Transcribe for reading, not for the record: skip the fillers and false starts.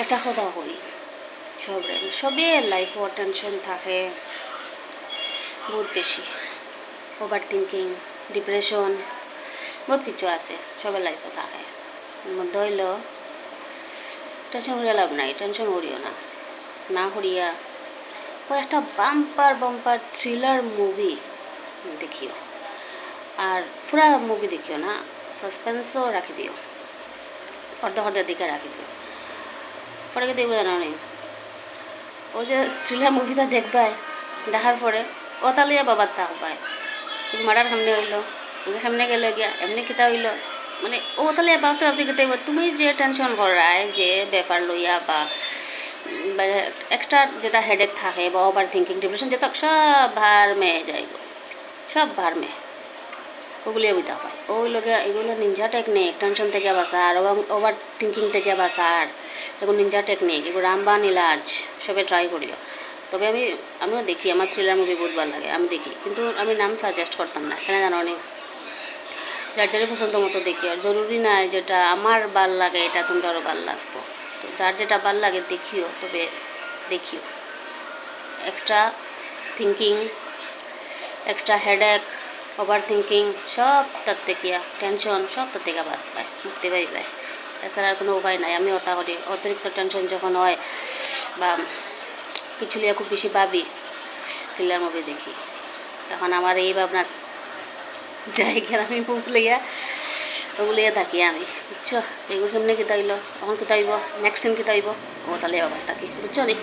এটা কথা করি সবে লাইফও টেনশন থাকে বহুত বেশি, ওভার থিঙ্কিং, ডিপ্রেশন, বহুত কিছু আছে সবের লাইফে থাকে। এর মধ্যে হইল টেনশন করিয়া লাভ নাই, টেনশন করিও না, না করিয়া কয়েকটা বাম্পার বাম্পার থ্রিলার মুভি দেখিও। আর পুরা মুভি দেখিও না, সাসপেন্সও রাখি দিও, অর্ধেক অর্ধেক দিকে রাখি দিও। পরে কি দেখবো জানো নি, ও যে থ্রিলার মুভিটা দেখবাই, দেখার পরে ও তালিয়া বাবার থাকবাই, কিন্তু মার্ডার সামনে হইলো, সামনে গেলে গিয়া এমনি কিতা হইলো, মানে ও তাহলে ভাবতে ভাবতে কিতা হইব, তুমি যে টেনশন করায় যে ব্যাপার লইয়া বা এক্সট্রা যেটা হেডেক থাকে বা ওভার থিঙ্কিং, ডিপ্রেশন যেটা সব ভার মেয়ে যায়, সব ভার মেয়ে ওগুলিও বুঝতে পায়। ওই লোকে এগুলো নিনজা টেকনিক, টেনশন থেকে বাঁচার, ওভার থিঙ্কিং থেকে বাঁচার, এগুলো নিনজা টেকনিক, এগুলো রামবান ইলাজ সবে ট্রাই করিও। তবে আমিও দেখি, আমার থ্রিলার মুভি বহুত ভালো লাগে, আমি দেখি, কিন্তু আমি নাম সাজেস্ট করতাম না, কেন জানো নি, যার যার পছন্দ মতো দেখি। আর জরুরি নয় যেটা আমার ভাল লাগে এটা তোমরারও ভাল লাগবো, তো যার যেটা ভাল লাগে দেখিও, তবে দেখিও। Extra thinking, extra headache, over thinking সব তার থেকে, টেনশন সব তার থেকে বাস পায়, মুক্তি পাইবে, এছাড়া আর কোনো উপায় নাই। আমি ওটা করি, অতিরিক্ত টেনশন যখন হয় বা কিছু লিয়ে খুব বেশি ভাবি, থ্রিলার মুভি দেখি, তখন আমার এই ভাবনা জায়গার আমি ওগুলিয়ে থাকি আমি, বুঝছো? এগুলো কেমনি কিতা হইলো, এখন কিতা হইব, নেক্সট সিন কিতা হইব, ও তাহলে আবার থাকি, বুঝছো নি।